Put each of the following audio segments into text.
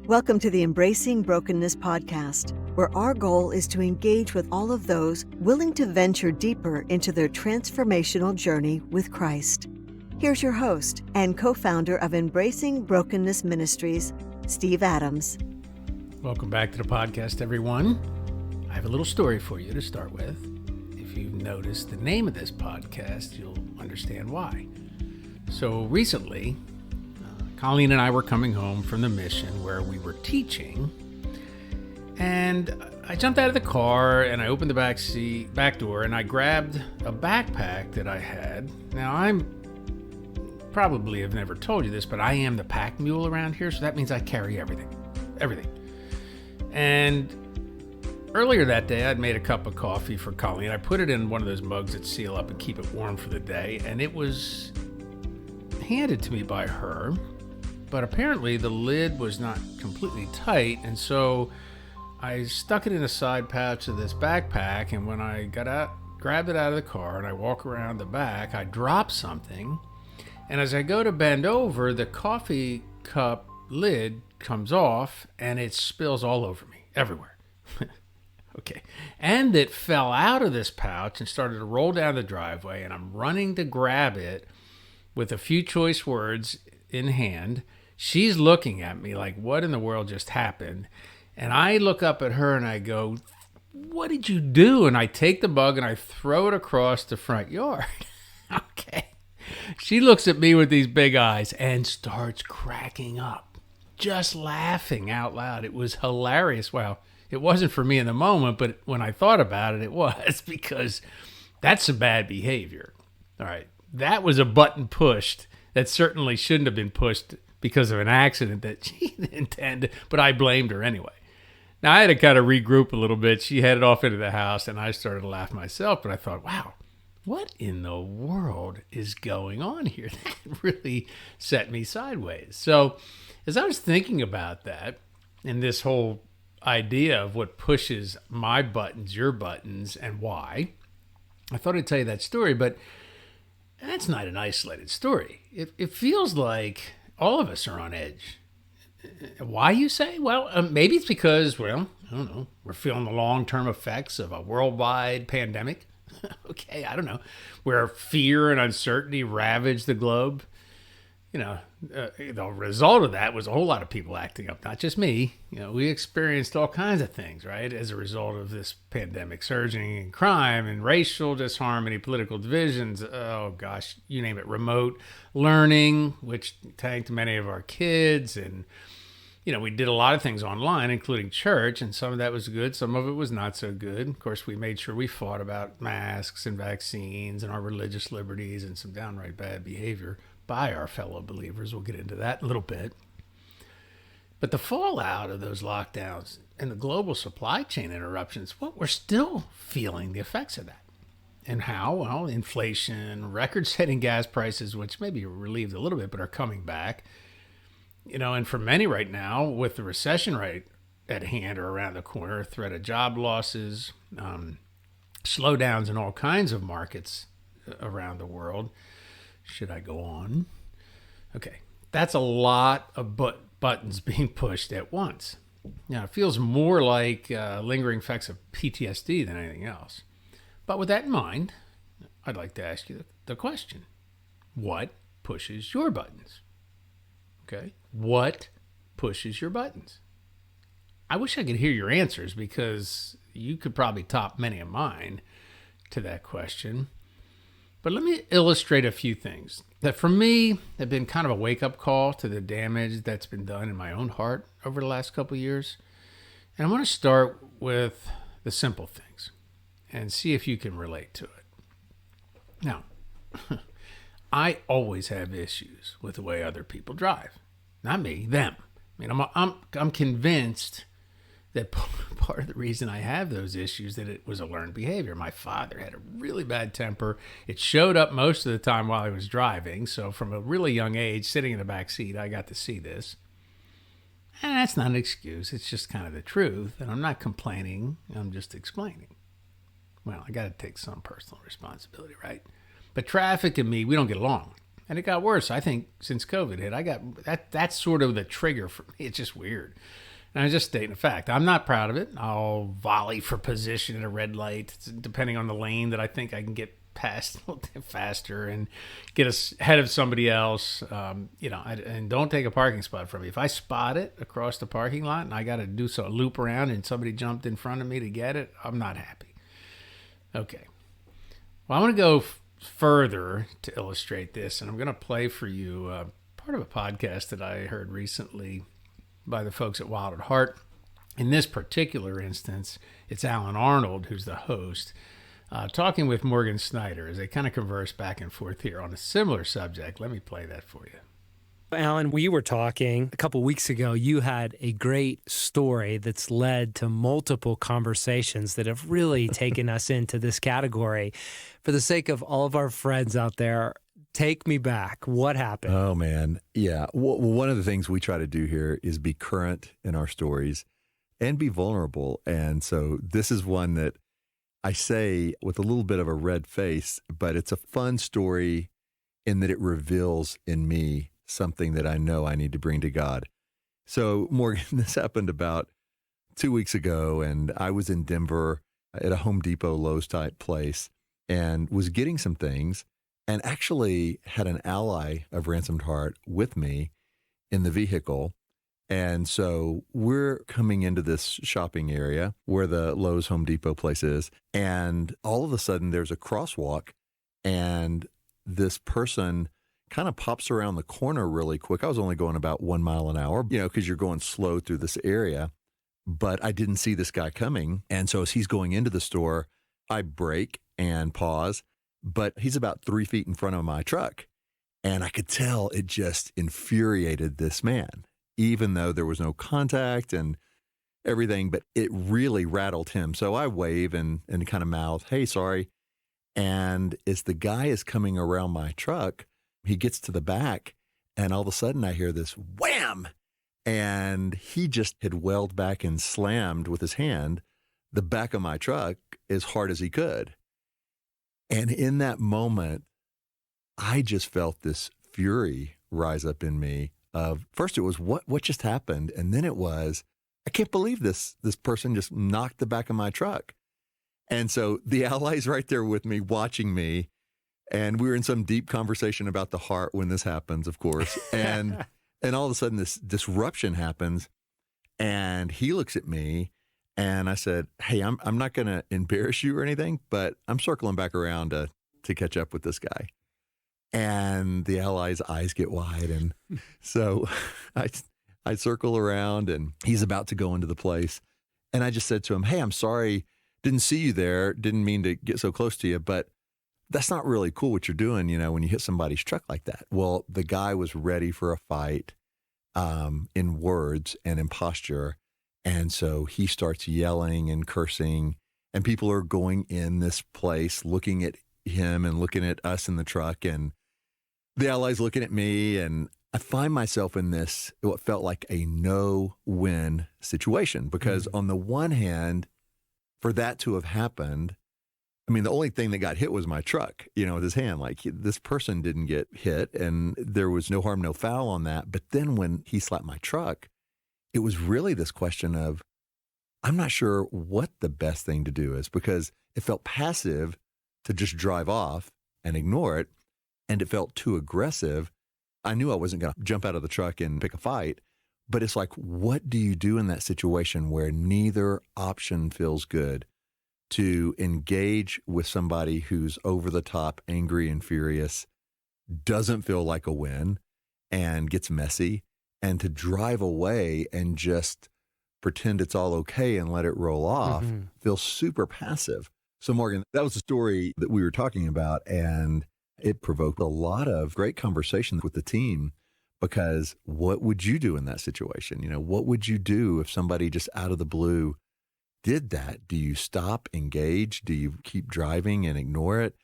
Welcome to the Embracing Brokenness podcast, where our goal is to engage with all of those willing to venture deeper into their transformational journey with Christ. Here's your host and co-founder of Embracing Brokenness Ministries, Steve Adams. Welcome back to the podcast, everyone. I have a little story for you to start with. If you've noticed the name of this podcast, you'll understand why. So recently, Colleen and I were coming home from the mission where we were teaching, and I jumped out of the car and I opened the back door, and I grabbed a backpack that I had. Now, I'm probably have never told you this, but I am the pack mule around here, so that means I carry everything. And earlier that day, I'd made a cup of coffee for Colleen. I put it in one of those mugs that seal up and keep it warm for the day, and it was handed to me by her. But apparently the lid was not completely tight, and so I stuck it in the side pouch of this backpack, and when I grabbed it out of the car and I walk around the back, I drop something, and as I go to bend over, the coffee cup lid comes off and it spills all over me, everywhere. Okay. And it fell out of this pouch and started to roll down the driveway, and I'm running to grab it with a few choice words in hand. She's looking at me like, what in the world just happened? And I look up at her and I go, what did you do? And I take the bug and I throw it across the front yard. Okay. She looks at me with these big eyes and starts cracking up, just laughing out loud. It was hilarious. Well, it wasn't for me in the moment, but when I thought about it, it was, because that's some bad behavior. All right. That was a button pushed that certainly shouldn't have been pushed because of an accident that she didn't intend, but I blamed her anyway. Now, I had to kind of regroup a little bit. She headed off into the house, and I started to laugh myself, but I thought, wow, what in the world is going on here? That really set me sideways. So as I was thinking about that and this whole idea of what pushes my buttons, your buttons, and why, I thought I'd tell you that story, but that's not an isolated story. It feels like all of us are on edge. Why, you say? Well, maybe it's because, I don't know, we're feeling the long-term effects of a worldwide pandemic. Okay, I don't know, where fear and uncertainty ravage the globe. The result of that was a whole lot of people acting up, not just me. We experienced all kinds of things, right, as a result of this pandemic, surging in crime and racial disharmony, political divisions, oh gosh, you name it, remote learning, which tanked many of our kids. And, we did a lot of things online, including church, and some of that was good, some of it was not so good. Of course, we made sure we fought about masks and vaccines and our religious liberties and some downright bad behavior by our fellow believers. We'll get into that in a little bit. But the fallout of those lockdowns and the global supply chain interruptions, we're still feeling the effects of that. And how? Well, inflation, record-setting gas prices, which maybe relieved a little bit, but are coming back. And for many right now, with the recession right at hand or around the corner, threat of job losses, slowdowns in all kinds of markets around the world. Should I go on? Okay, that's a lot of buttons being pushed at once. Now, it feels more like lingering effects of PTSD than anything else. But with that in mind, I'd like to ask you the question. What pushes your buttons? Okay, what pushes your buttons? I wish I could hear your answers, because you could probably top many of mine to that question. But let me illustrate a few things that for me have been kind of a wake-up call to the damage that's been done in my own heart over the last couple of years. And I want to start with the simple things and see if you can relate to it. Now, I always have issues with the way other people drive. Not me, them. I mean, I'm convinced that part of the reason I have those issues, that it was a learned behavior. My father had a really bad temper. It showed up most of the time while I was driving. So from a really young age, sitting in the back seat, I got to see this. And that's not an excuse. It's just kind of the truth. And I'm not complaining. I'm just explaining. Well, I got to take some personal responsibility, right? But traffic and me, we don't get along. And it got worse, I think, since COVID hit. That's sort of the trigger for me. It's just weird. And I'm just stating a fact. I'm not proud of it. I'll volley for position at a red light, depending on the lane that I think I can get past a little bit faster and get ahead of somebody else. And don't take a parking spot from me. If I spot it across the parking lot and I got to do a loop around and somebody jumped in front of me to get it, I'm not happy. Okay. Well, I want to go further to illustrate this, and I'm going to play for you part of a podcast that I heard recently by the folks at Wild at Heart. In this particular instance, it's Alan Arnold who's the host, talking with Morgan Snyder as they kind of converse back and forth here on a similar subject. Let me play that for you. Alan, we were talking a couple weeks ago. You had a great story that's led to multiple conversations that have really taken us into this category. For the sake of all of our friends out there, take me back. What happened? Oh, man. Yeah. Well, one of the things we try to do here is be current in our stories and be vulnerable. And so this is one that I say with a little bit of a red face, but it's a fun story in that it reveals in me something that I know I need to bring to God. So, Morgan, this happened about 2 weeks ago, and I was in Denver at a Home Depot Lowe's type place and was getting some things and actually had an ally of Ransomed Heart with me in the vehicle. And so we're coming into this shopping area where the Lowe's Home Depot place is, and all of a sudden there's a crosswalk, and this person kind of pops around the corner really quick. I was only going about 1 mile an hour, because you're going slow through this area, but I didn't see this guy coming. And so as he's going into the store, I brake and pause, but he's about 3 feet in front of my truck. And I could tell it just infuriated this man, even though there was no contact and everything, but it really rattled him. So I wave and kind of mouth, "Hey, sorry." And as the guy is coming around my truck, he gets to the back, and all of a sudden I hear this wham, and he just had welled back and slammed with his hand the back of my truck as hard as he could. And in that moment, I just felt this fury rise up in me of, first it was, what just happened? And then it was, I can't believe this person just knocked the back of my truck. And so the ally's right there with me, watching me. And we were in some deep conversation about the heart when this happens, of course. And all of a sudden this disruption happens, and he looks at me, and I said, "Hey, I'm not going to embarrass you or anything, but I'm circling back around to catch up with this guy." And the ally's eyes get wide, and so I circle around, and he's about to go into the place, and I just said to him, "Hey, I'm sorry, didn't see you there, didn't mean to get so close to you, but that's not really cool what you're doing, when you hit somebody's truck like that." Well, the guy was ready for a fight in words and in posture. And so he starts yelling and cursing, and people are going in this place looking at him and looking at us in the truck, and the ally's looking at me, and I find myself in this, what felt like a no-win situation, because on the one hand, for that to have happened, I mean, the only thing that got hit was my truck, with his hand. Like, this person didn't get hit, and there was no harm, no foul on that. But then when he slapped my truck, it was really this question of, I'm not sure what the best thing to do is, because it felt passive to just drive off and ignore it, and it felt too aggressive. I knew I wasn't going to jump out of the truck and pick a fight, but it's like, what do you do in that situation where neither option feels good? To engage with somebody who's over the top, angry and furious, doesn't feel like a win, and gets messy, and to drive away and just pretend it's all okay and let it roll off feels super passive. So, Morgan, that was the story that we were talking about, and it provoked a lot of great conversations with the team, because what would you do in that situation? What would you do if somebody just out of the blue did that? Do you stop, engage? Do you keep driving and ignore it?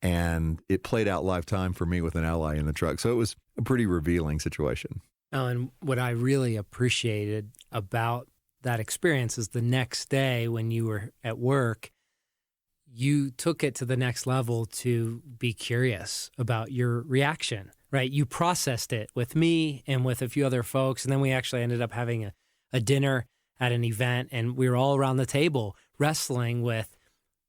And it played out live time for me with an ally in the truck. So it was a pretty revealing situation. Alan, what I really appreciated about that experience is the next day when you were at work, you took it to the next level to be curious about your reaction. right? You processed it with me and with a few other folks. And then we actually ended up having a dinner at an event, and we were all around the table wrestling with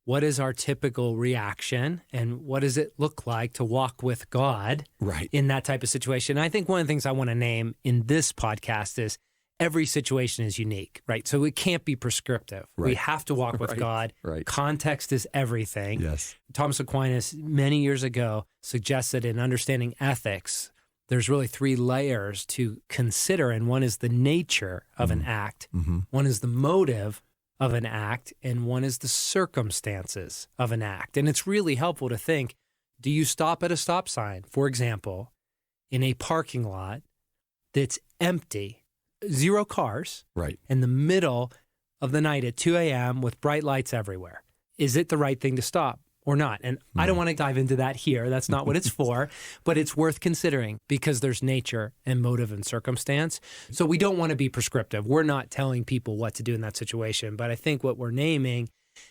what is our typical reaction and what does it look like to walk with God in that type of situation. And I think one of the things I want to name in this podcast is every situation is unique, right? So it can't be prescriptive. We have to walk with God. Context is everything. Yes. Thomas Aquinas, many years ago, suggested in understanding ethics, there's really 3 layers to consider, and one is the nature of an act, one is the motive of an act, and one is the circumstances of an act. And it's really helpful to think, do you stop at a stop sign, for example, in a parking lot that's empty, 0 cars, in the middle of the night at 2 a.m. with bright lights everywhere? Is it the right thing to stop or not? And I don't want to dive into that here. That's not what it's for, but it's worth considering because there's nature and motive and circumstance. So we don't want to be prescriptive. We're not telling people what to do in that situation, but I think what we're naming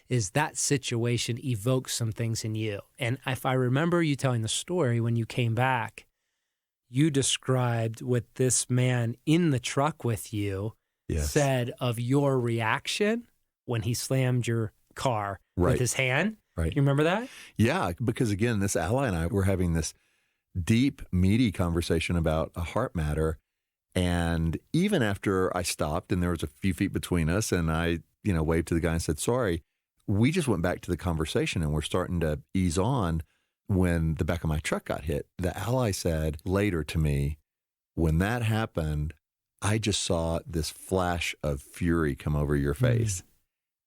is that situation evokes some things in you. And if I remember you telling the story when you came back, you described what this man in the truck with you said of your reaction when he slammed your car with his hand. You remember that? Yeah, because again, this ally and I were having this deep, meaty conversation about a heart matter. And even after I stopped and there was a few feet between us and I, waved to the guy and said, sorry, we just went back to the conversation and we're starting to ease on when the back of my truck got hit. The ally said later to me, when that happened, I just saw this flash of fury come over your face.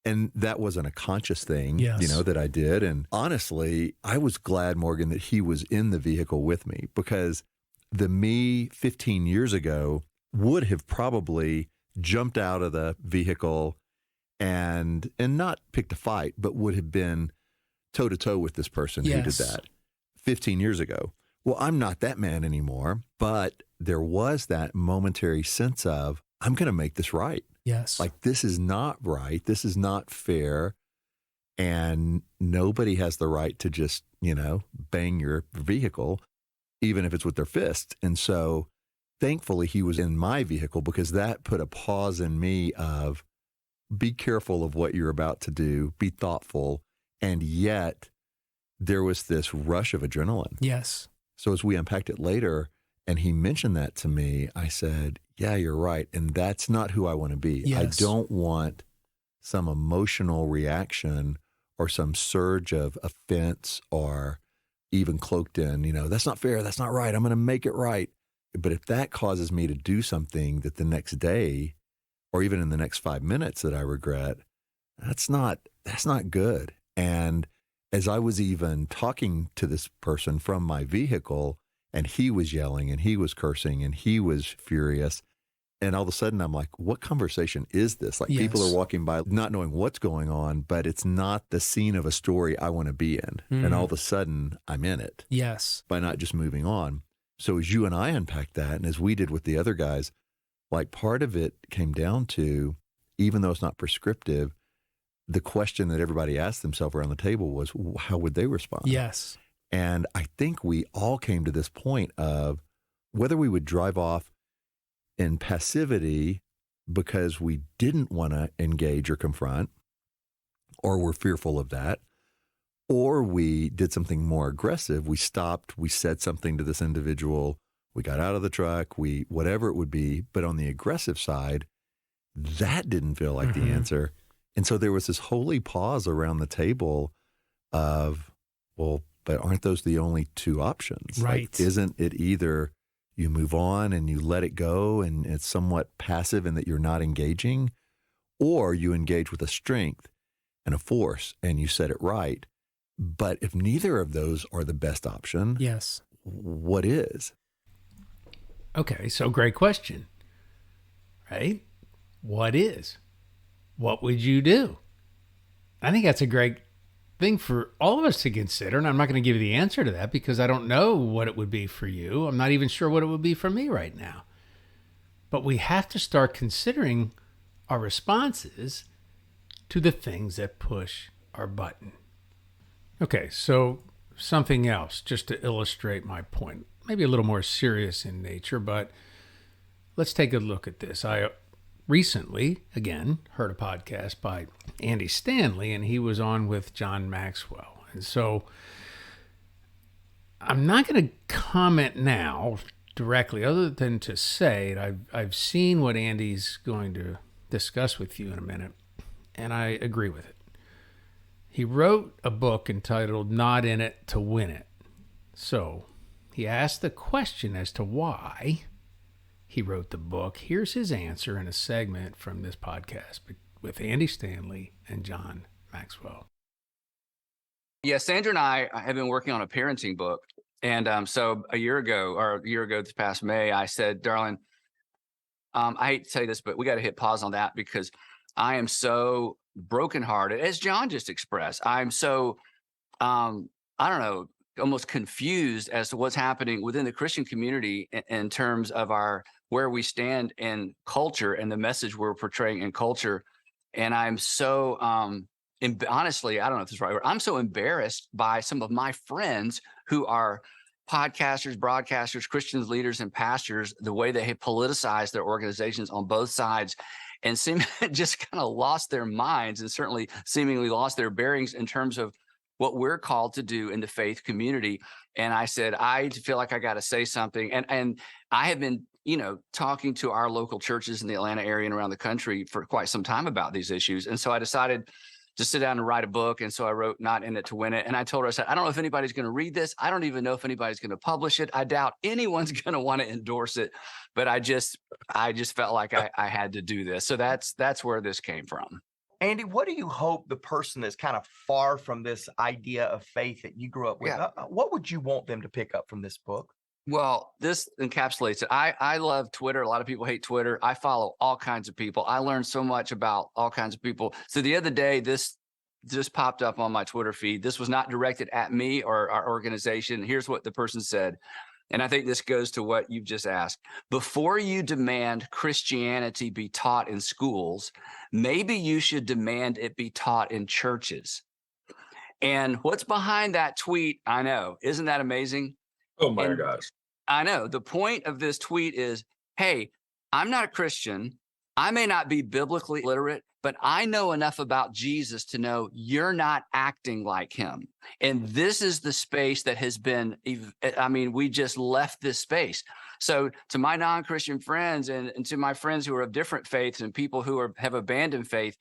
And that wasn't a conscious thing, that I did. And honestly, I was glad, Morgan, that he was in the vehicle with me, because the me 15 years ago would have probably jumped out of the vehicle and not picked a fight, but would have been toe to toe with this person who did that 15 years ago. Well, I'm not that man anymore, but there was that momentary sense of, I'm going to make this right. Yes. Like, this is not right. This is not fair. And nobody has the right to just, bang your vehicle, even if it's with their fist. And so thankfully he was in my vehicle, because that put a pause in me of, be careful of what you're about to do, be thoughtful. And yet there was this rush of adrenaline. Yes. So as we unpacked it later and he mentioned that to me, I said, yeah, you're right. And that's not who I want to be. Yes. I don't want some emotional reaction or some surge of offense or even cloaked in, that's not fair. That's not right. I'm going to make it right. But if that causes me to do something that the next day or even in the next 5 minutes that I regret, that's not good. And as I was even talking to this person from my vehicle, and he was yelling and he was cursing and he was furious. And all of a sudden I'm like, what conversation is this? Like, people are walking by not knowing what's going on, but it's not the scene of a story I want to be in. And all of a sudden I'm in it. Yes. By not just moving on. So as you and I unpacked that, and as we did with the other guys, like, part of it came down to, even though it's not prescriptive, the question that everybody asked themselves around the table was, how would they respond? Yes. And I think we all came to this point of whether we would drive off in passivity because we didn't want to engage or confront, or were fearful of that, or we did something more aggressive. We stopped, we said something to this individual, we got out of the truck, whatever it would be. But on the aggressive side, that didn't feel like the answer. And so there was this holy pause around the table of, well, but aren't those the only 2 options? Right. Like, isn't it either you move on and you let it go and it's somewhat passive in that you're not engaging, or you engage with a strength and a force and you set it right? But if neither of those are the best option, what is? Okay, so great question, right? What is? What would you do? I think that's a great thing for all of us to consider. And I'm not going to give you the answer to that because I don't know what it would be for you. I'm not even sure what it would be for me right now. But we have to start considering our responses to the things that push our button. Okay, so something else just to illustrate my point. maybe a little more serious in nature, but let's take a look at this. I recently, again, heard a podcast by Andy Stanley, and he was on with John Maxwell. And so I'm not going to comment now directly, other than to say I've seen what Andy's going to discuss with you in a minute, and I agree with it. He wrote a book entitled Not In It to Win It. So he asked the question as to why he wrote the book. Here's his answer in a segment from this podcast with Andy Stanley and John Maxwell. Yeah, Sandra and I have been working on a parenting book. And so a year ago this past May, I said, darling, I hate to say this, but we got to hit pause on that because I am so brokenhearted, as John just expressed. I'm so, I don't know, almost confused as to what's happening within the Christian community in terms of where we stand in culture and the message we're portraying in culture. And I'm so, honestly, I don't know if this is right. I'm so embarrassed by some of my friends who are podcasters, broadcasters, Christians, leaders, and pastors, the way they have politicized their organizations on both sides and just kind of lost their minds and certainly seemingly lost their bearings in terms of what we're called to do in the faith community. And I said, I feel like I got to say something. And I have been, talking to our local churches in the Atlanta area and around the country for quite some time about these issues. And so I decided to sit down and write a book. And so I wrote Not In It to Win It. And I told her, I said, I don't know if anybody's going to read this. I don't even know if anybody's going to publish it. I doubt anyone's going to want to endorse it. But I just felt like I had to do this. So that's where this came from. Andy, what do you hope the person that's kind of far from this idea of faith that you grew up with, what would you want them to pick up from this book? Well, this encapsulates it. I love Twitter. A lot of people hate Twitter. I follow all kinds of people. I learned so much about all kinds of people. So the other day, this just popped up on my Twitter feed. This was not directed at me or our organization. Here's what the person said. And I think this goes to what you've just asked. Before you demand Christianity be taught in schools, maybe you should demand it be taught in churches. And what's behind that tweet, I know. Isn't that amazing? Oh my gosh. I know. The point of this tweet is, hey, I'm not a Christian. I may not be biblically literate, but I know enough about Jesus to know you're not acting like him. And this is the space that has been, we just left this space. So to my non-Christian friends and to my friends who are of different faiths and people who have abandoned faith,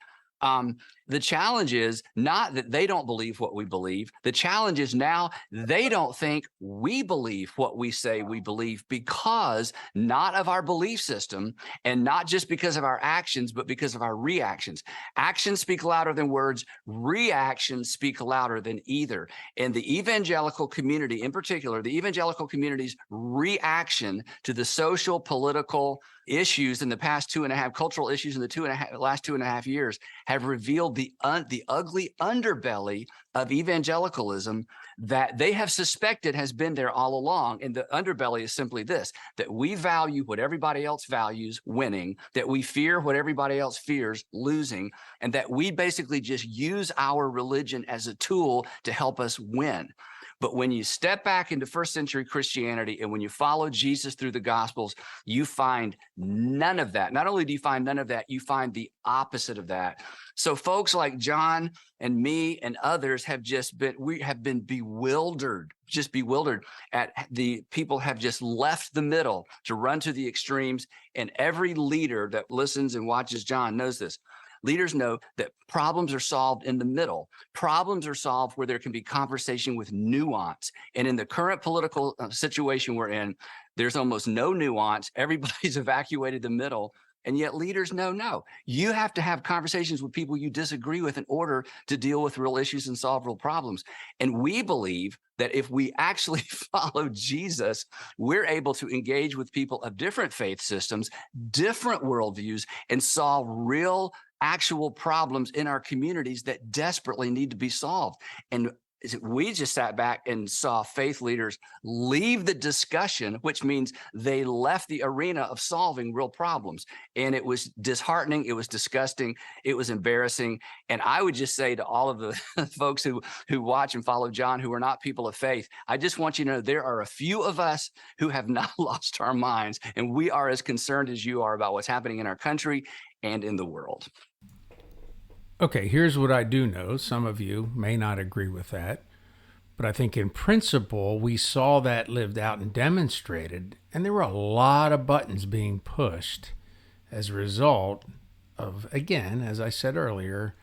the challenge is not that they don't believe what we believe. The challenge is now they don't think we believe what we say we believe because not of our belief system and not just because of our actions, but because of our reactions. Actions speak louder than words. Reactions speak louder than either. And the evangelical community, in particular, the evangelical community's reaction to the social, political issues in the past cultural issues in the last 2.5 years have revealed the ugly underbelly of evangelicalism that they have suspected has been there all along. And the underbelly is simply this, that we value what everybody else values, winning, that we fear what everybody else fears, losing, and that we basically just use our religion as a tool to help us win. But when you step back into first century Christianity and when you follow Jesus through the Gospels, you find none of that. Not only do you find none of that, you find the opposite of that. So folks like John and me and others have been bewildered at the people have just left the middle to run to the extremes. And every leader that listens and watches John knows this. Leaders know that problems are solved in the middle. Problems are solved where there can be conversation with nuance. And in the current political situation we're in, there's almost no nuance. Everybody's evacuated the middle. And yet leaders know, no, you have to have conversations with people you disagree with in order to deal with real issues and solve real problems. And we believe that if we actually follow Jesus, we're able to engage with people of different faith systems, different worldviews, and solve real actual problems in our communities that desperately need to be solved. And we just sat back and saw faith leaders leave the discussion, which means they left the arena of solving real problems. And it was disheartening. It was disgusting. It was embarrassing. And I would just say to all of the folks who watch and follow John, who are not people of faith, I just want you to know there are a few of us who have not lost our minds, and we are as concerned as you are about what's happening in our country and in the world. Okay, here's what I do know. Some of you may not agree with that, but I think in principle, we saw that lived out and demonstrated, and there were a lot of buttons being pushed as a result of, again, as I said earlier,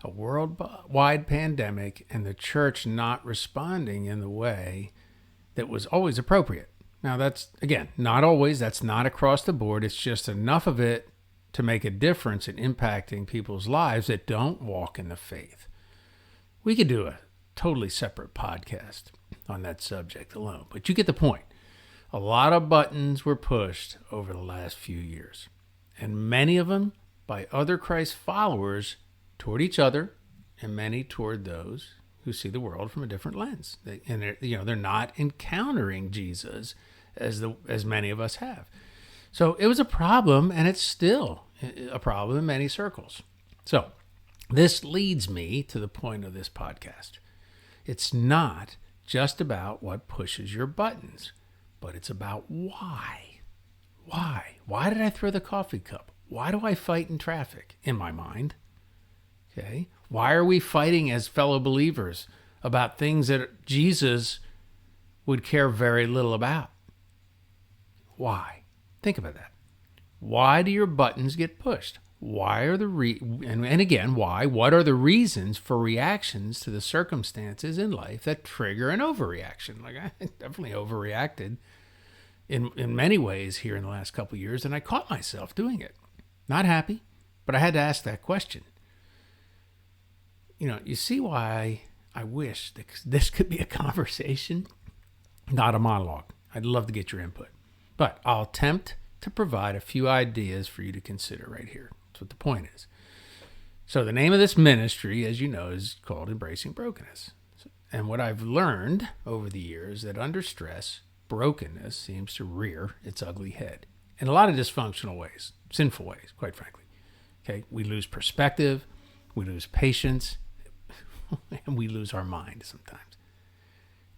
a worldwide pandemic and the church not responding in the way that was always appropriate. Now, that's, again, not always. That's not across the board. It's just enough of it to make a difference in impacting people's lives that don't walk in the faith. We could do a totally separate podcast on that subject alone, but you get the point. A lot of buttons were pushed over the last few years, and many of them by other Christ followers toward each other, and many toward those who see the world from a different lens. They're not encountering Jesus as many of us have. So it was a problem, and it's still a problem in many circles. So this leads me to the point of this podcast. It's not just about what pushes your buttons, but it's about why. Why? Why did I throw the coffee cup? Why do I fight in traffic in my mind? Okay. Why are we fighting as fellow believers about things that Jesus would care very little about? Why? Think about that. Why do your buttons get pushed? Why are and again, why? What are the reasons for reactions to the circumstances in life that trigger an overreaction? Like, I definitely overreacted in many ways here in the last couple of years, and I caught myself doing it. Not happy, but I had to ask that question. You see why I wish this could be a conversation, not a monologue. I'd love to get your input, but I'll attempt to provide a few ideas for you to consider right here. That's what the point is. So the name of this ministry, as you know, is called Embracing Brokenness. And what I've learned over the years that under stress, brokenness seems to rear its ugly head in a lot of dysfunctional ways, sinful ways, quite frankly. Okay, we lose perspective, we lose patience, and we lose our mind sometimes.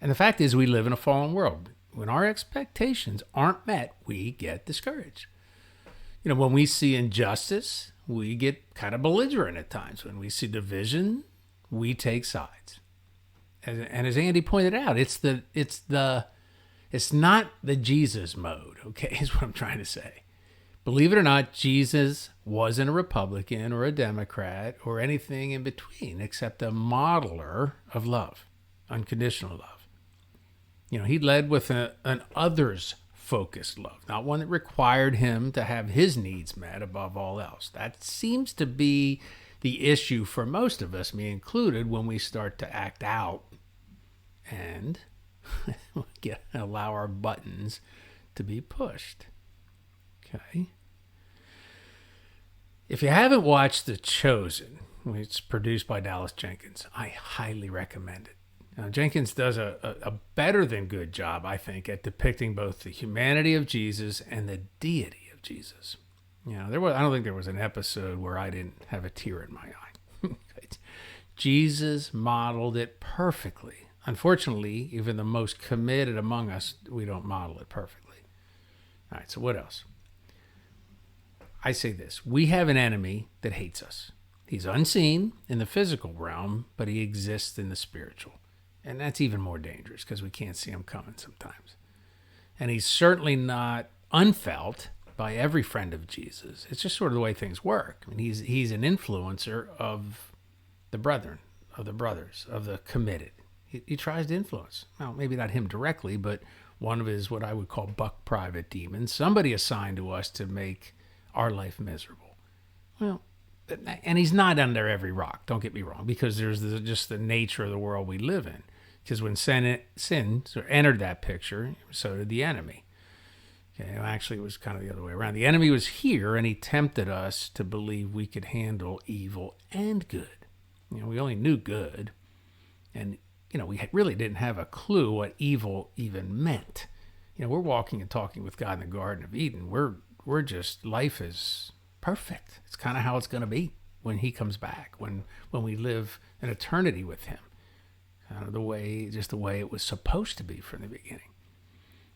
And the fact is, we live in a fallen world. When our expectations aren't met, we get discouraged. When we see injustice, we get kind of belligerent at times. When we see division, we take sides. And as Andy pointed out, it's not the Jesus mode, okay, is what I'm trying to say. Believe it or not, Jesus wasn't a Republican or a Democrat or anything in between except a modeler of love, unconditional love. He led with an others-focused love, not one that required him to have his needs met above all else. That seems to be the issue for most of us, me included, when we start to act out and allow our buttons to be pushed. Okay. If you haven't watched The Chosen, it's produced by Dallas Jenkins, I highly recommend it. Now, Jenkins does a better than good job, I think, at depicting both the humanity of Jesus and the deity of Jesus. I don't think there was an episode where I didn't have a tear in my eye. Jesus modeled it perfectly. Unfortunately, even the most committed among us, we don't model it perfectly. All right, so what else? I say this. We have an enemy that hates us. He's unseen in the physical realm, but he exists in the spiritual. And that's even more dangerous because we can't see him coming sometimes. And he's certainly not unfelt by every friend of Jesus. It's just sort of the way things work. I mean, he's an influencer of the brethren, of the brothers, of the committed. He tries to influence. Well, maybe not him directly, but one of his, what I would call buck private demons, somebody assigned to us to make our life miserable. Well, and he's not under every rock, don't get me wrong, because there's just the nature of the world we live in. Because when sin entered that picture, so did the enemy. Okay, well, actually, it was kind of the other way around. The enemy was here, and he tempted us to believe we could handle evil and good. We only knew good, and we really didn't have a clue what evil even meant. We're walking and talking with God in the Garden of Eden. We're just, life is perfect. It's kind of how it's going to be when he comes back, when we live an eternity with him. The way it was supposed to be from the beginning.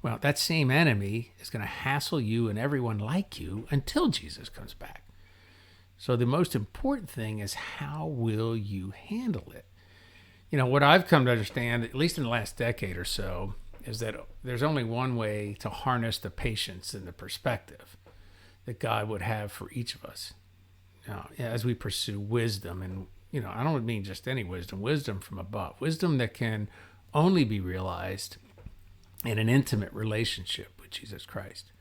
Well, that same enemy is going to hassle you and everyone like you until Jesus comes back. So the most important thing is, how will you handle it? What I've come to understand, at least in the last decade or so, is that there's only one way to harness the patience and the perspective that God would have for each of us as we pursue wisdom. And, I don't mean just any wisdom from above, wisdom that can only be realized in an intimate relationship with Jesus Christ.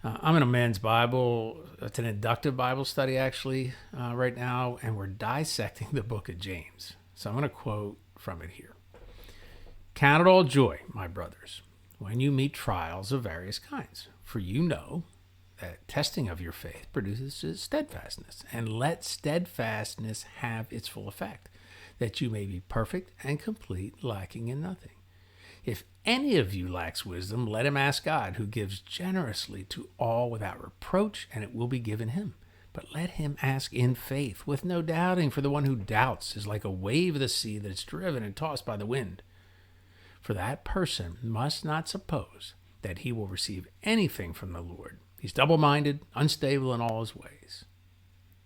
I'm in a men's Bible. It's an inductive Bible study, actually, right now, and we're dissecting the book of James. So I'm going to quote from it here. "Count it all joy, my brothers, when you meet trials of various kinds, for you know that testing of your faith produces steadfastness, and let steadfastness have its full effect, that you may be perfect and complete, lacking in nothing. If any of you lacks wisdom, let him ask God, who gives generously to all without reproach, and it will be given him. But let him ask in faith, with no doubting, for the one who doubts is like a wave of the sea that is driven and tossed by the wind. For that person must not suppose that he will receive anything from the Lord. He's double-minded, unstable in all his ways."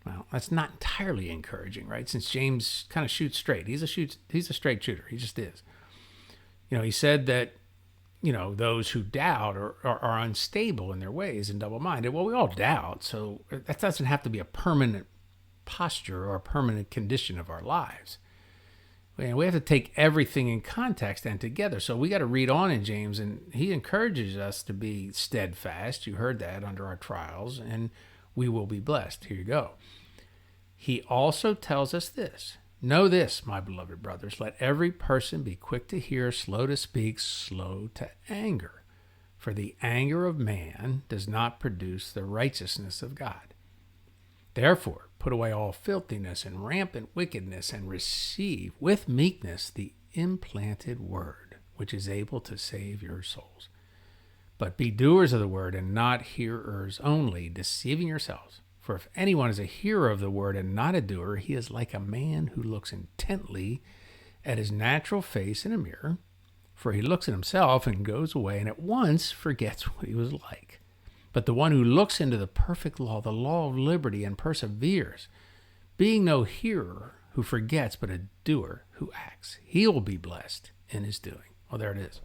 Well, that's not entirely encouraging, right? Since James kind of shoots straight. He's a straight shooter. He just is. He said that, those who doubt are unstable in their ways and double-minded. Well, we all doubt, so that doesn't have to be a permanent posture or a permanent condition of our lives. We have to take everything in context and together. So we got to read on in James, and he encourages us to be steadfast. You heard that, under our trials, and we will be blessed. Here you go. He also tells us this. "Know this, my beloved brothers, let every person be quick to hear, slow to speak, slow to anger. For the anger of man does not produce the righteousness of God. Therefore, put away all filthiness and rampant wickedness, and receive with meekness the implanted word, which is able to save your souls. But be doers of the word, and not hearers only, deceiving yourselves. For if anyone is a hearer of the word and not a doer, he is like a man who looks intently at his natural face in a mirror. For he looks at himself and goes away and at once forgets what he was like. But the one who looks into the perfect law, the law of liberty, and perseveres, being no hearer who forgets, but a doer who acts, he will be blessed in his doing." Well, there it is.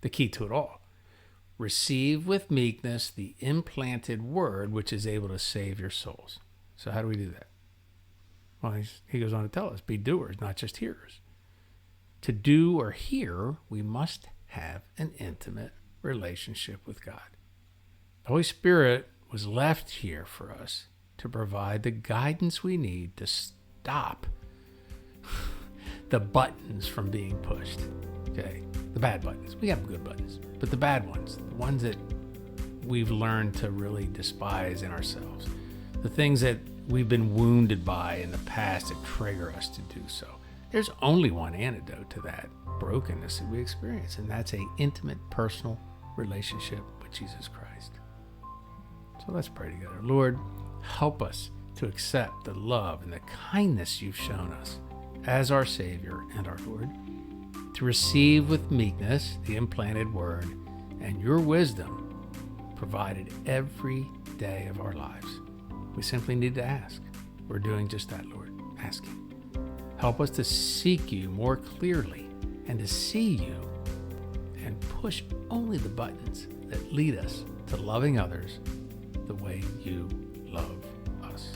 The key to it all. Receive with meekness the implanted word, which is able to save your souls. So how do we do that? Well, he goes on to tell us, be doers, not just hearers. To do or hear, we must have an intimate relationship with God. The Holy Spirit was left here for us to provide the guidance we need to stop the buttons from being pushed. Okay, the bad buttons. We have good buttons, but the bad ones, the ones that we've learned to really despise in ourselves, the things that we've been wounded by in the past that trigger us to do so. There's only one antidote to that brokenness that we experience, and that's an intimate, personal relationship with Jesus Christ. So let's pray together. Lord, help us to accept the love and the kindness you've shown us as our Savior and our Lord, to receive with meekness the implanted word and your wisdom provided every day of our lives. We simply need to ask. We're doing just that, Lord, asking. Help us to seek you more clearly and to see you and push only the buttons that lead us to loving others the way you love us.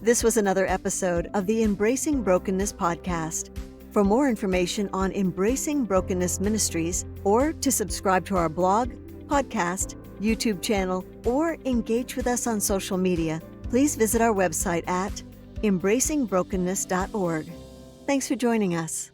This was another episode of the Embracing Brokenness podcast. For more information on Embracing Brokenness Ministries, or to subscribe to our blog, podcast, YouTube channel, or engage with us on social media, please visit our website at embracingbrokenness.org. Thanks for joining us.